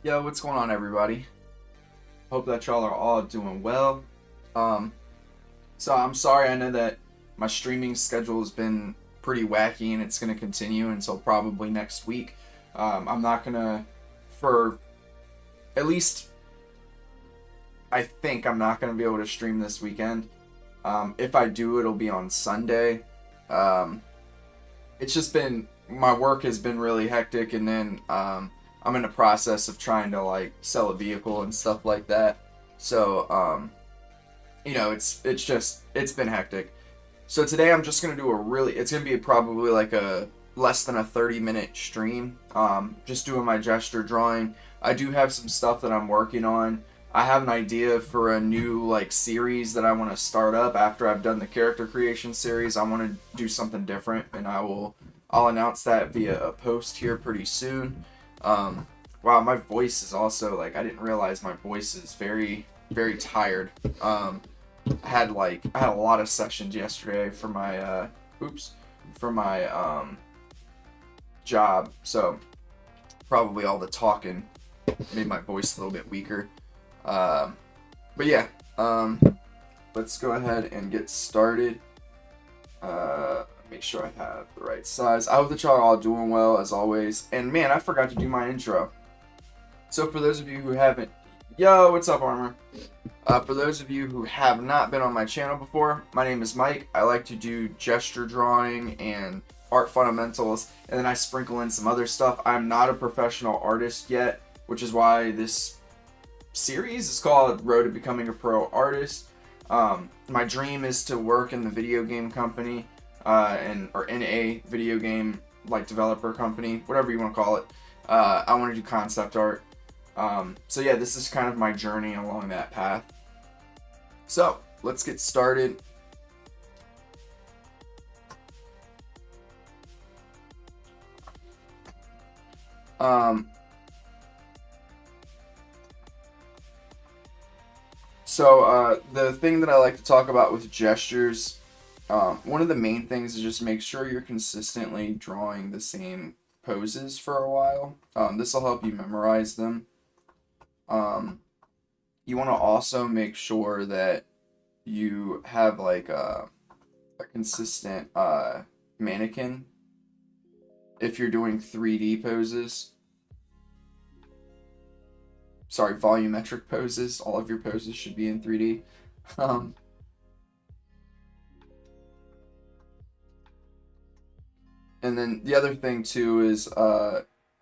Yo, what's going on, everybody? Hope that y'all are all doing well. Um, so I'm sorry, I know that my streaming schedule has been pretty wacky and it's going to continue until probably next week. I'm not going to, for at least, I think I'm not going to be able to stream this weekend. If I do, it'll be on Sunday. Um, it's just been, my work has been really hectic, and then I'm in the process of trying to like sell a vehicle and stuff like that. So it's been hectic. So today I'm just gonna do it's gonna be probably like a less than a 30-minute stream. Just doing my gesture drawing. I do have some stuff that I'm working on. I have an idea for a new like series that I want to start up after I've done the character creation series. I want to do something different, and I'll announce that via a post here pretty soon. Wow, my voice is also like, I didn't realize my voice is very, very tired. I had a lot of sessions yesterday for my job, so probably all the talking made my voice a little bit weaker. But yeah, let's go ahead and get started. Make sure I have the right size. I hope that y'all are all doing well as always. And man, I forgot to do my intro. So for those of you who haven't, yo, what's up, Armor? For those of you who have not been on my channel before, my name is Mike. I like to do gesture drawing and art fundamentals, and then I sprinkle in some other stuff. I'm not a professional artist yet, which is why this series is called Road to Becoming a Pro Artist. My dream is to work in the video game company, or in a video game like developer company, whatever you want to call it. I want to do concept art. So yeah, this is kind of my journey along that path. So let's get started. The thing that I like to talk about with gestures, one of the main things is just make sure you're consistently drawing the same poses for a while. This will help you memorize them. You want to also make sure that you have like a consistent mannequin if you're doing 3D poses. Sorry, volumetric poses. All of your poses should be in 3D. And then the other thing too is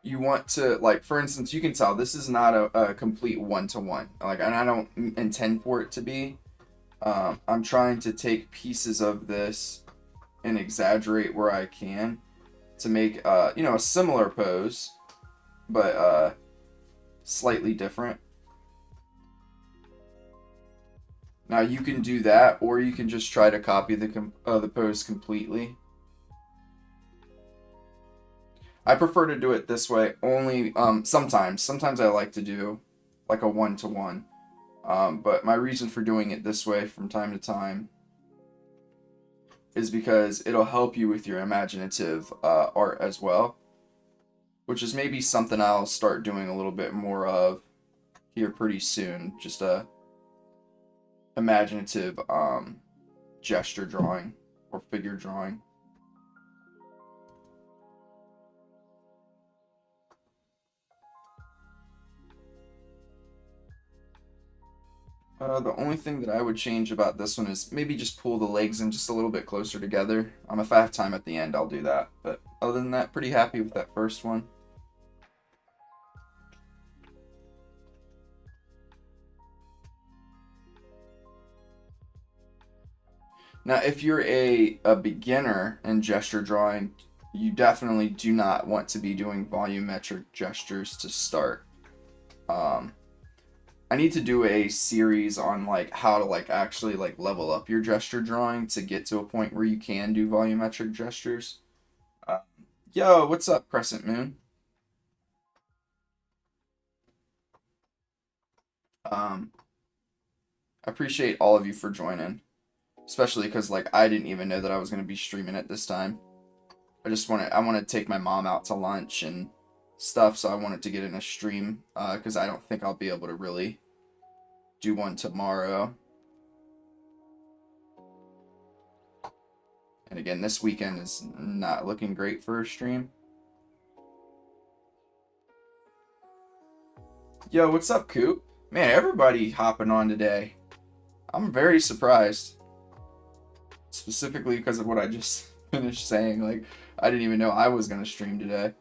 you want to, like, for instance, you can tell this is not a complete one-to-one. Like, and I don't intend for it to be. I'm trying to take pieces of this and exaggerate where I can to make a similar pose, but slightly different. Now you can do that, or you can just try to copy the pose completely. I prefer to do it this way only sometimes. Sometimes I like to do like a one-to-one. But my reason for doing it this way from time to time is because it'll help you with your imaginative art as well, which is maybe something I'll start doing a little bit more of here pretty soon. Just a imaginative gesture drawing or figure drawing. The only thing that I would change about this one is maybe just pull the legs in just a little bit closer together. If I have time at the end, I'll do that. But other than that, pretty happy with that first one. Now, if you're a beginner in gesture drawing, you definitely do not want to be doing volumetric gestures to start. I need to do a series on like how to like actually like level up your gesture drawing to get to a point where you can do volumetric gestures. Yo, what's up, Crescent Moon? I appreciate all of you for joining, especially because like I didn't even know that I was going to be streaming it this time. I want to take my mom out to lunch and stuff, so I wanted to get in a stream because I don't think I'll be able to really do one tomorrow. And again, this weekend is not looking great for a stream. Yo, what's up, Coop? Man, everybody hopping on today. I'm very surprised. Specifically because of what I just finished saying. Like, I didn't even know I was going to stream today.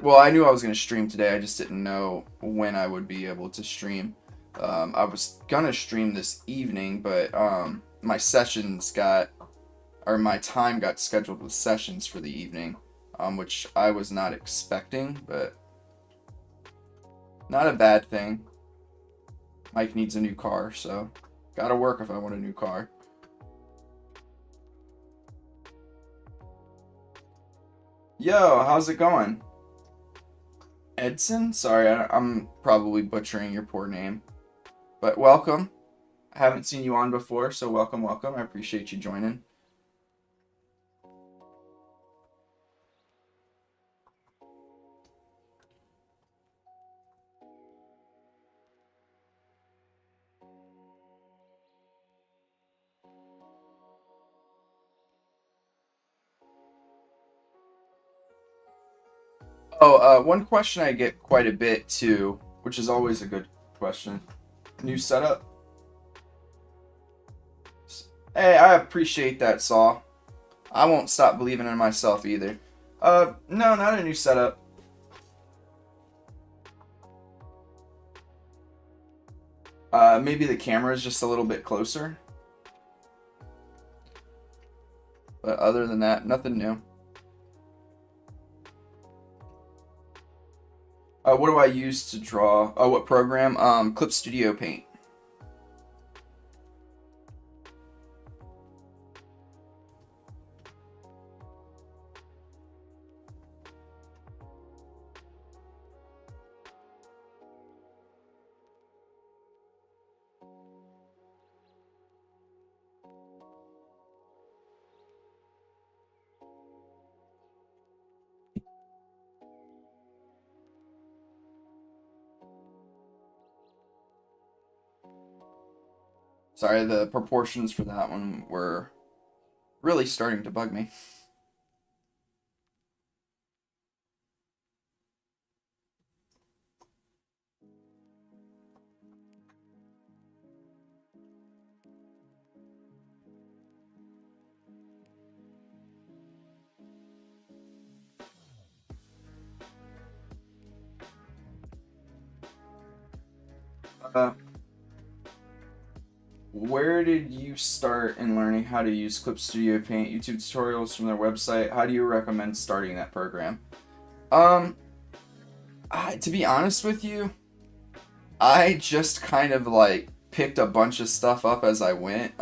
Well, I knew I was going to stream today. I just didn't know when I would be able to stream. I was going to stream this evening, but my sessions got... or my time got scheduled with sessions for the evening, which I was not expecting, but not a bad thing. Mike needs a new car, so gotta work if I want a new car. Yo, how's it going? Edson? Sorry, I'm probably butchering your poor name, but welcome. I haven't seen you on before, so welcome. I appreciate you joining. Oh, one question I get quite a bit too, which is always a good question. New setup? Hey, I appreciate that, Saw. I won't stop believing in myself either. No, not a new setup. Maybe the camera is just a little bit closer. But other than that, nothing new. What do I use to draw? Oh, what program? Clip Studio Paint. Sorry, the proportions for that one were really starting to bug me. Where did you start in learning how to use Clip Studio Paint? YouTube tutorials from their website. How do you recommend starting that program? To be honest with you, I just kind of like picked a bunch of stuff up as I went.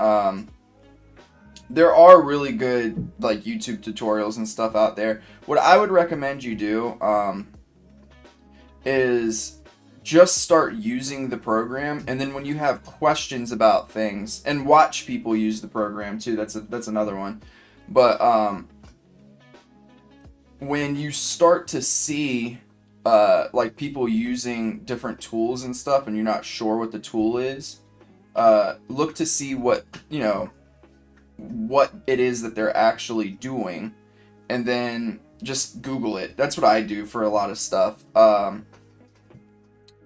There are really good like YouTube tutorials and stuff out there. What I would recommend you do is just start using the program, and then when you have questions about things, and watch people use the program too. That's another one. But when you start to see like people using different tools and stuff, and you're not sure what the tool is, look to see what it is that they're actually doing, and then just Google it. That's what I do for a lot of stuff.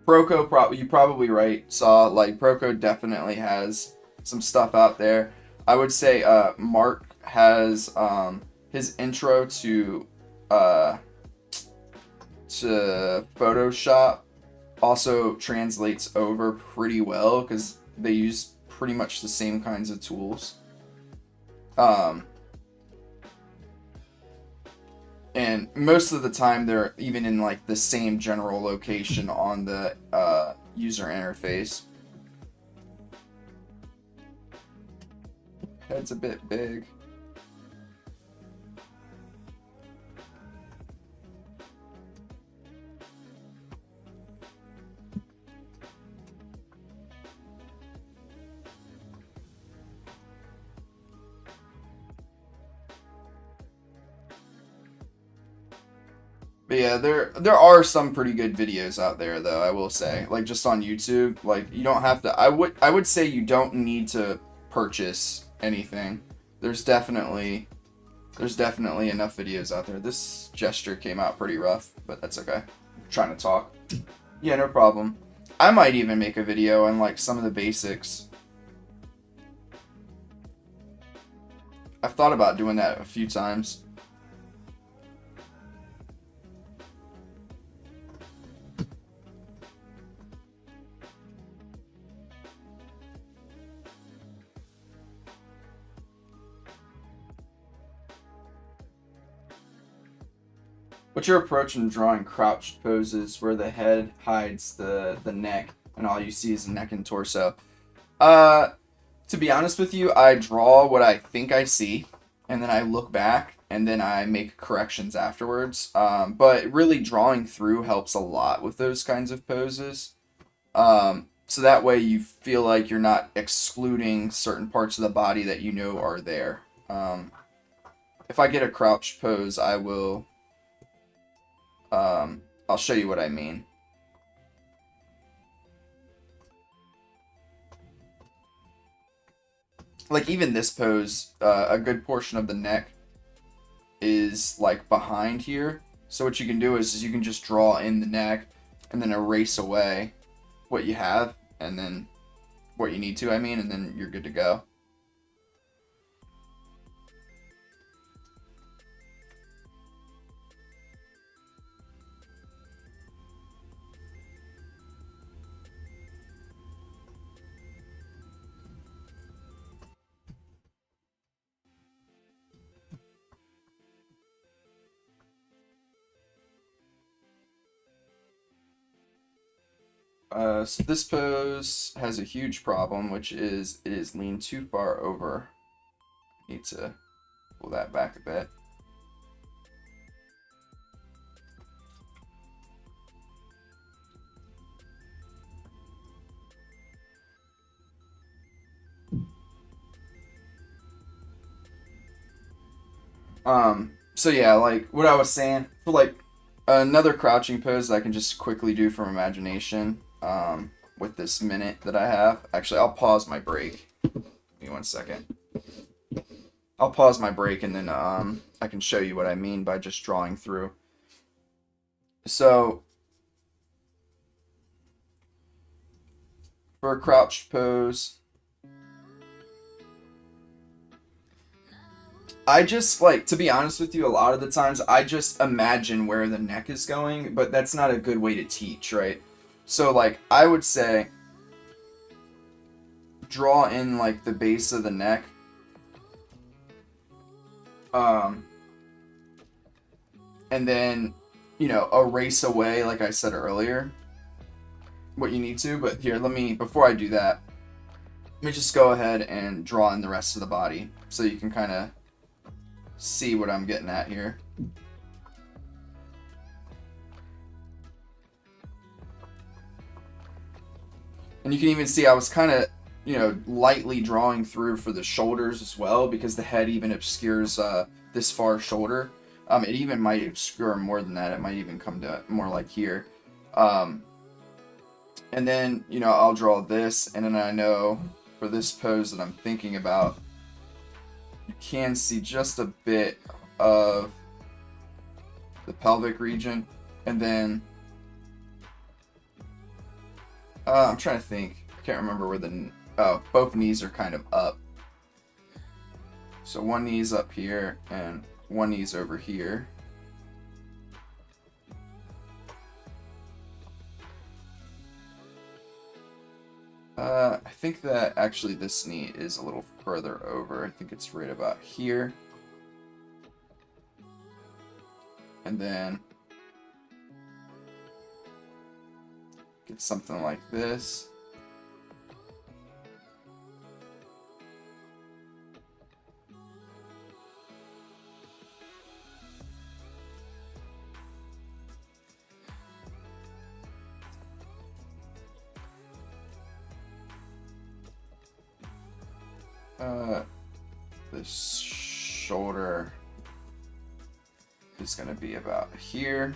Proco, you probably right, Saw. Like, Proco definitely has some stuff out there. I would say Mark has his intro to Photoshop also translates over pretty well because they use pretty much the same kinds of tools. And most of the time they're even in like the same general location on the user interface. Head's a bit big. But yeah, there are some pretty good videos out there though, I will say. Like just on YouTube, like you don't have to I would say you don't need to purchase anything. There's definitely enough videos out there. This gesture came out pretty rough, but that's okay. I'm trying to talk. Yeah, no problem. I might even make a video on like some of the basics. I've thought about doing that a few times. What's your approach in drawing crouched poses where the head hides the neck and all you see is the neck and torso? To be honest with you, I draw what I think I see, and then I look back, and then I make corrections afterwards. But really drawing through helps a lot with those kinds of poses. So that way you feel like you're not excluding certain parts of the body that you know are there. If I get a crouched pose, I will... I'll show you what I mean. Like even this pose, a good portion of the neck is like behind here. So what you can do is you can just draw in the neck and then erase away what you have and then what you need to, and then you're good to go. So this pose has a huge problem, which is it is leaned too far over. Need to pull that back a bit. So yeah, like what I was saying, for like another crouching pose that I can just quickly do from imagination, with this minute that I have. Actually, I'll pause my break. Give me 1 second. I'll pause my break and then I can show you what I mean by just drawing through. So for a crouched pose, I just, like, to be honest with you, a lot of the times I just imagine where the neck is going, but that's not a good way to teach, right? So, like, I would say draw in, like, the base of the neck. And then, erase away, like I said earlier, what you need to. But here, before I do that, let me just go ahead and draw in the rest of the body so you can kind of see what I'm getting at here. And you can even see I was kind of, lightly drawing through for the shoulders as well, because the head even obscures this far shoulder. It even might obscure more than that. It might even come to more like here. And then, I'll draw this, and then I know for this pose that I'm thinking about, you can see just a bit of the pelvic region, and then I'm trying to think. I can't remember where both knees are kind of up. So one knee's up here and one knee's over here. I think that actually this knee is a little further over. I think it's right about here. And then get something like this. This shoulder is going to be about here.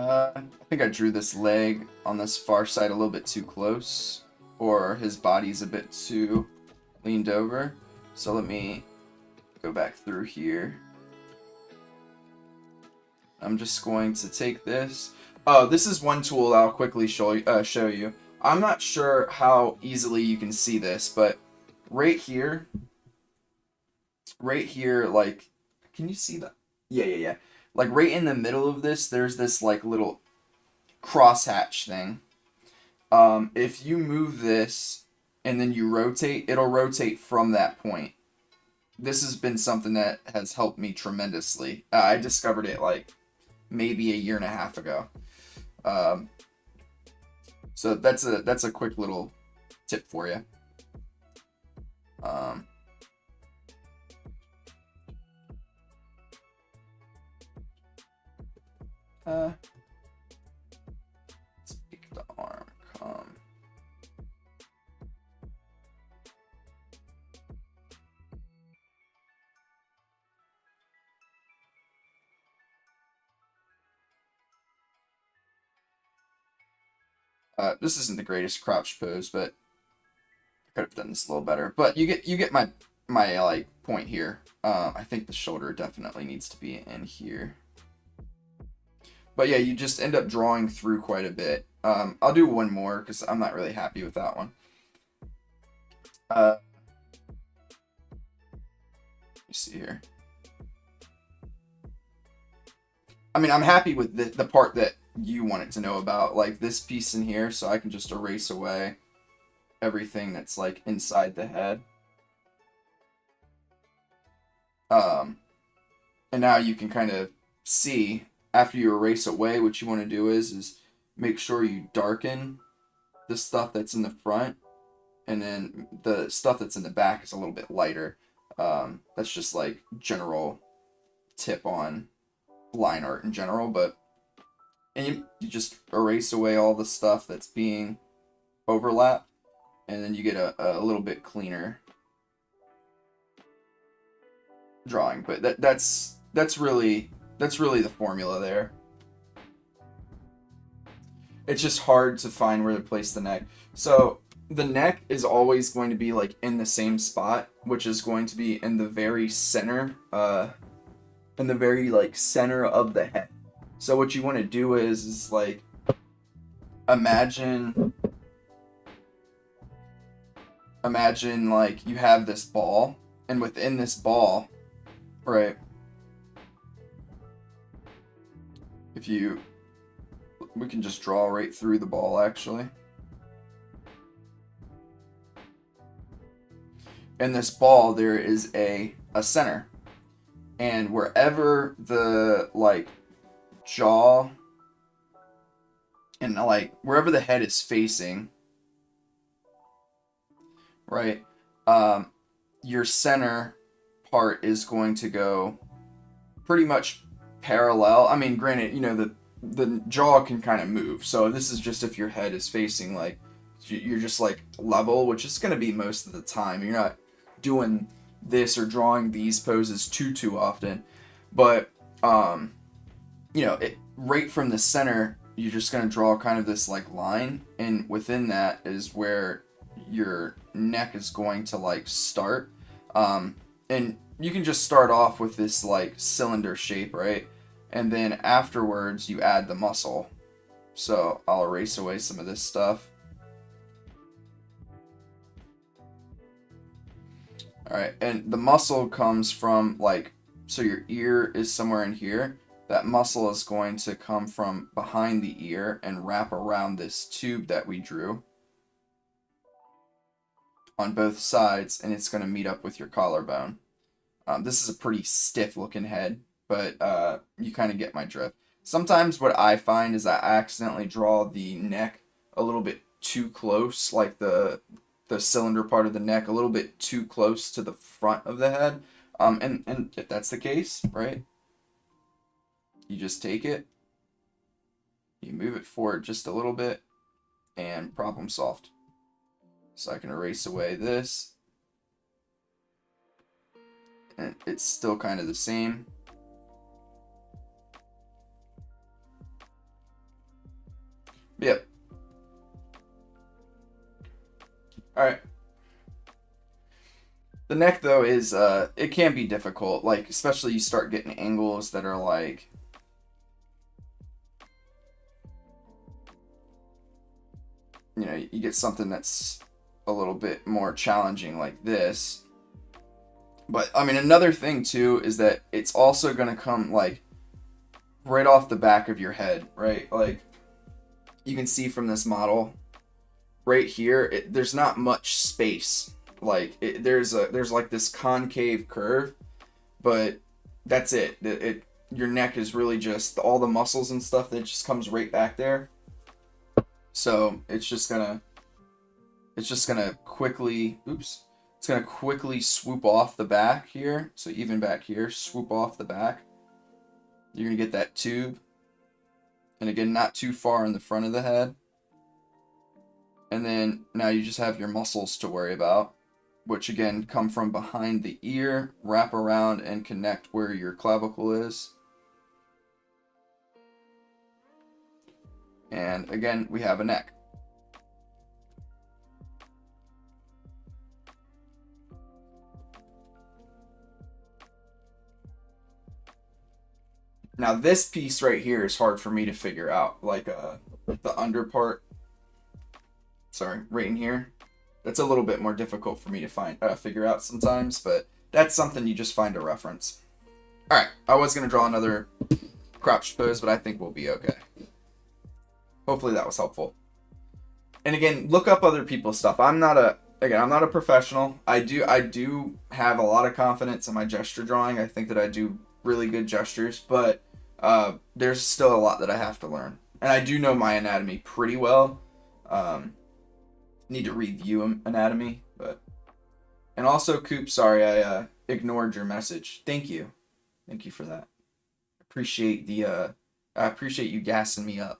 I think I drew this leg on this far side a little bit too close, or his body's a bit too leaned over. So let me go back through here. I'm just going to take this. Oh, this is one tool I'll quickly show you. I'm not sure how easily you can see this, but right here, like, can you see that? Yeah. Like right in the middle of this, there's this like little crosshatch thing. If you move this and then you rotate, it'll rotate from that point. This has been something that has helped me tremendously. I discovered it like maybe a year and a half ago. So that's a quick little tip for you. Let's make the arm come. This isn't the greatest crouch pose, but I could have done this a little better. But you get my like point here. I think the shoulder definitely needs to be in here. But yeah, you just end up drawing through quite a bit. I'll do one more because I'm not really happy with that one. Let me see here. I mean, I'm happy with the part that you wanted to know about, like this piece in here, so I can just erase away everything that's like inside the head. And now you can kind of see, after you erase away, what you want to do is make sure you darken the stuff that's in the front, and then the stuff that's in the back is a little bit lighter. That's just like general tip on line art in general, but and you just erase away all the stuff that's being overlapped, and then you get a little bit cleaner drawing. But that's really the formula there. It's just hard to find where to place the neck. So the neck is always going to be like in the same spot, which is going to be in the very center, in the very like center of the head. So what you want to do is like imagine like you have this ball, and within this ball, right? We can just draw right through the ball actually. In this ball there is a center, and wherever the like jaw and like wherever the head is facing, right, your center part is going to go pretty much parallel. I mean, granted, you know, the jaw can kind of move, so this is just if your head is facing like you're just like level, which is going to be most of the time. You're not doing this or drawing these poses too often, but you know, right from the center, you're just going to draw kind of this like line, and within that is where your neck is going to like start. And you can just start off with this like cylinder shape, right? And then afterwards you add the muscle. So I'll erase away some of this stuff. Alright, and the muscle comes from like, so your ear is somewhere in here. That muscle is going to come from behind the ear and wrap around this tube that we drew on both sides, and it's going to meet up with your collarbone. This is a pretty stiff looking head, but you kind of get my drift. Sometimes what I find is I accidentally draw the neck a little bit too close, like the cylinder part of the neck a little bit too close to the front of the head. And if that's the case, right, you just take it, you move it forward just a little bit, and problem solved. So I can erase away this, and it's still kind of the same. Yep. All right. The neck though is it can be difficult, like especially you start getting angles that are like you get something that's a little bit more challenging like this. But I mean another thing too is that it's also going to come like right off the back of your head, right? Like you can see from this model right here, there's not much space. Like there's like this concave curve, but that's it. Your neck is really just all the muscles and stuff that just comes right back there. So it's just gonna quickly, oops, it's gonna quickly swoop off the back here. So even back here, swoop off the back. You're gonna get that tube, and again, not too far in the front of the head. And then now you just have your muscles to worry about, which again come from behind the ear, wrap around and connect where your clavicle is. And again, we have a neck. Now this piece right here is hard for me to figure out, like the under part. Sorry, right in here. That's a little bit more difficult for me to figure out sometimes, but that's something you just find a reference. All right, I was gonna draw another crouched pose, but I think we'll be okay. Hopefully that was helpful. And again, look up other people's stuff. I'm not a professional. I do have a lot of confidence in my gesture drawing. I think that I do really good gestures, but there's still a lot that I have to learn. And I do know my anatomy pretty well. Need to review anatomy, but and also Coop, sorry I ignored your message. Thank you for that. I appreciate you gassing me up.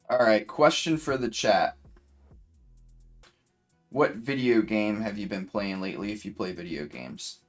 All right, question for the chat. What video game have you been playing lately if you play video games?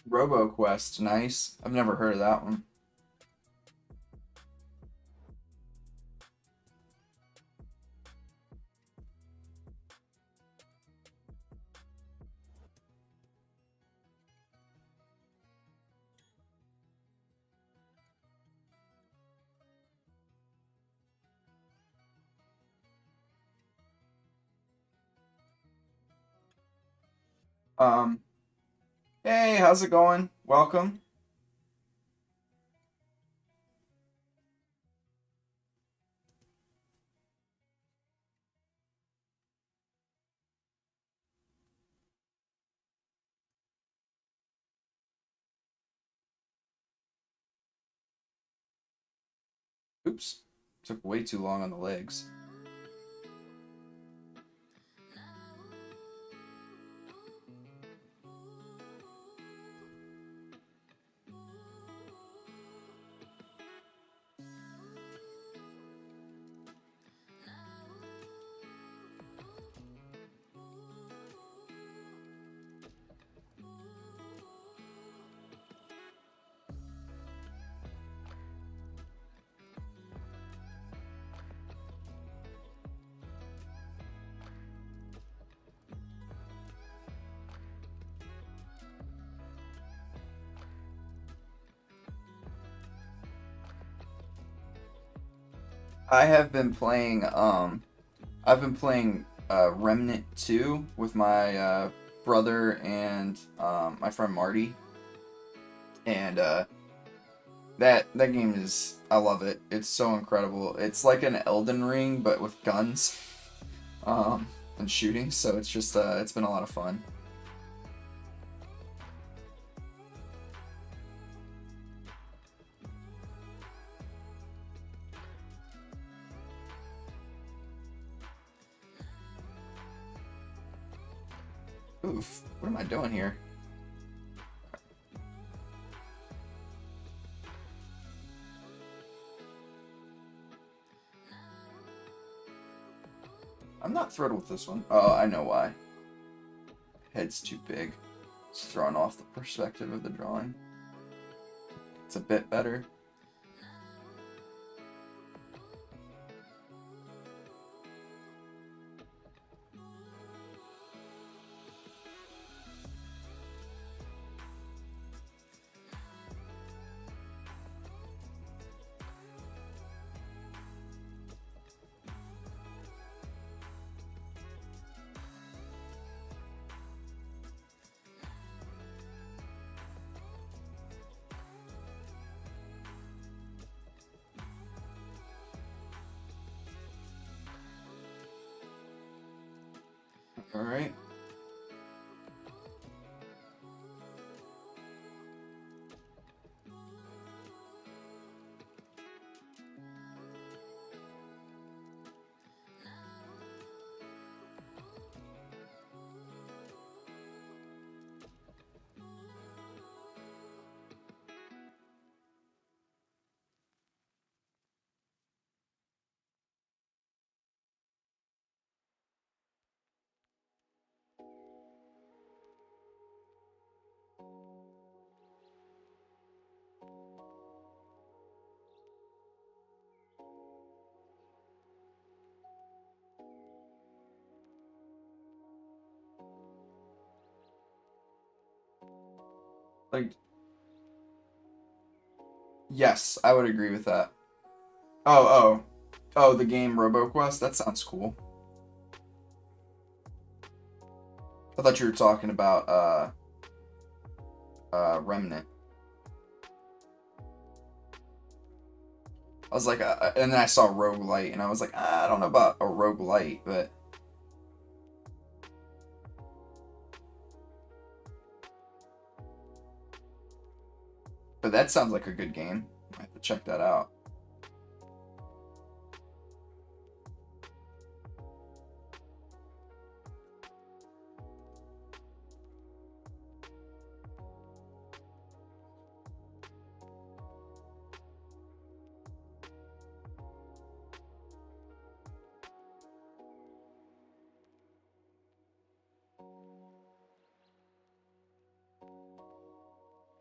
RoboQuest, nice. I've never heard of that one. Um, hey, how's it going? Welcome. Oops, took way too long on the legs. I have been playing Remnant 2 with my brother and my friend Marty, and that game is, I love it. It's so incredible. It's like an Elden Ring but with guns and shooting, so it's just it's been a lot of fun. Oof, what am I doing here? I'm not thrilled with this one. Oh, I know why. Head's too big. It's throwing off the perspective of the drawing. It's a bit better. All right. Like, yes, I would agree with that. Oh, the game RoboQuest? That sounds cool. I thought you were talking about Remnant. I was like, and then I saw roguelite, and I was like, I don't know about a roguelite, but that sounds like a good game. I have to check that out.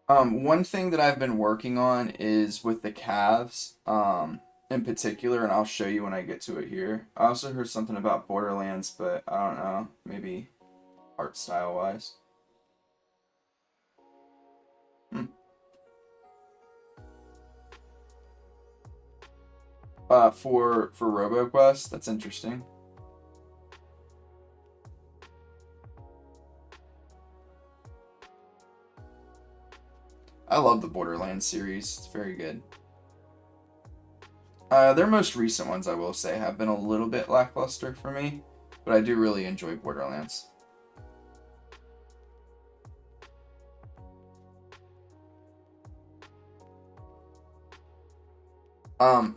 One thing that I've been working on is with the calves, in particular, and I'll show you when I get to it here. I also heard something about Borderlands, but I don't know, maybe art style wise. Hmm. For RoboQuest, that's interesting. I love the Borderlands series. It's very good. Their most recent ones, I will say, have been a little bit lackluster for me, but I do really enjoy Borderlands.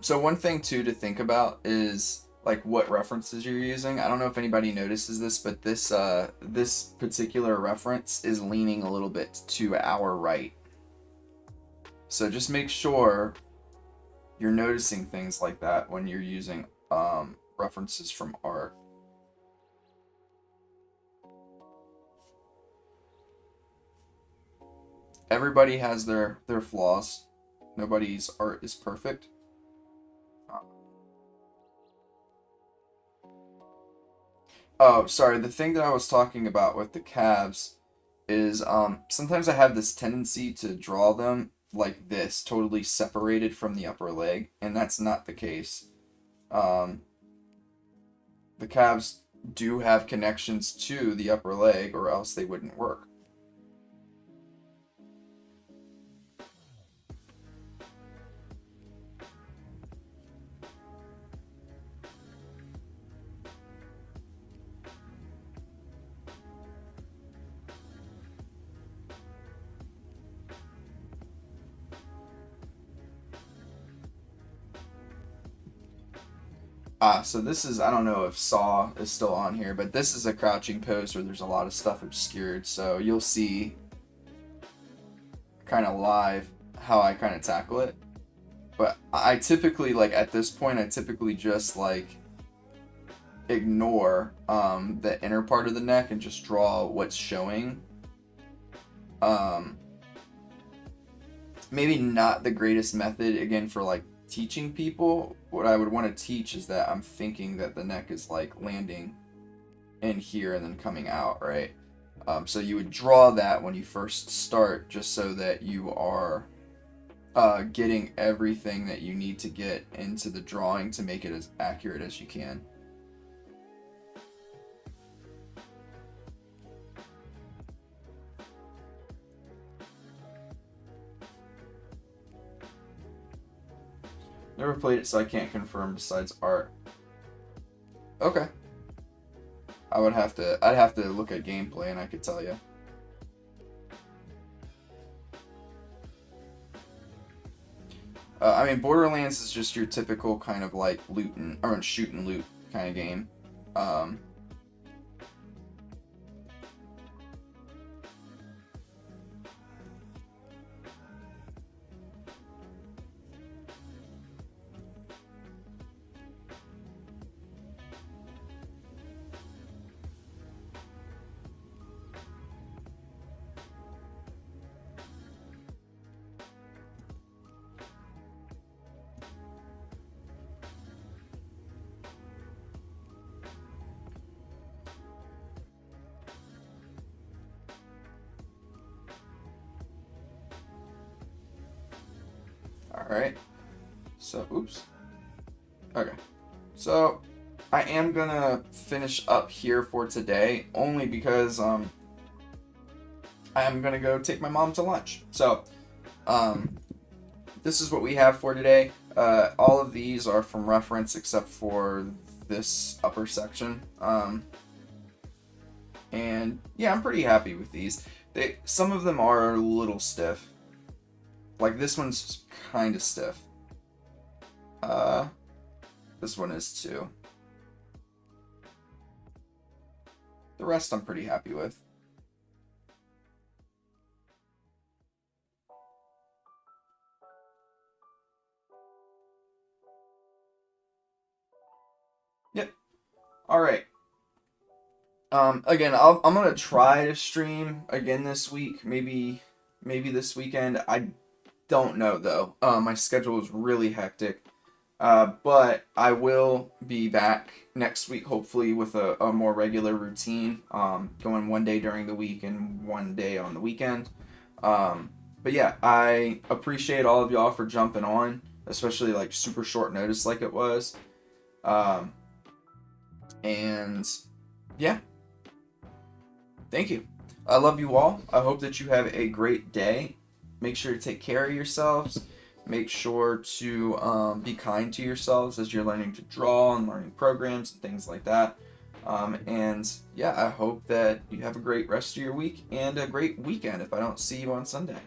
So one thing too to think about is like what references you're using. I don't know if anybody notices this, but this particular reference is leaning a little bit to our right. So just make sure you're noticing things like that when you're using references from art. Everybody has their flaws. Nobody's art is perfect. Oh, sorry. The thing that I was talking about with the calves is sometimes I have this tendency to draw them like this, totally separated from the upper leg, and that's not the case. Um, the calves do have connections to the upper leg, or else they wouldn't work. So this is, I don't know if saw is still on here, but this is a crouching pose where there's a lot of stuff obscured. So you'll see kind of live how I kind of tackle it. But I typically, like at this point, I typically just like ignore the inner part of the neck and just draw what's showing. Maybe not the greatest method, again, for like teaching people. What I would want to teach is that I'm thinking that the neck is like landing in here and then coming out, right? So you would draw that when you first start, just so that you are getting everything that you need to get into the drawing to make it as accurate as you can. Never played it, so I can't confirm besides art. Okay. I'd have to look at gameplay and I could tell you. I mean, Borderlands is just your typical kind of like loot or shoot and loot kind of game. Alright, so, oops. Okay, so I am gonna finish up here for today, only because I am gonna go take my mom to lunch. So, this is what we have for today. All of these are from reference except for this upper section. And yeah, I'm pretty happy with these. Some of them are a little stiff. Like this one's kind of stiff. This one is too. The rest I'm pretty happy with. Yep. All right. Again, I'm gonna try to stream again this week. Maybe this weekend. I don't know though. My schedule is really hectic. But I will be back next week, hopefully, with a more regular routine. Going one day during the week and one day on the weekend. But yeah, I appreciate all of y'all for jumping on, especially like super short notice like it was. And yeah, thank you. I love you all. I hope that you have a great day. Make sure to take care of yourselves. Make sure to be kind to yourselves as you're learning to draw and learning programs and things like that. And yeah, I hope that you have a great rest of your week and a great weekend if I don't see you on Sunday.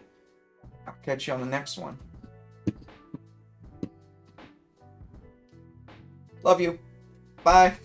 I'll catch you on the next one. Love you. Bye.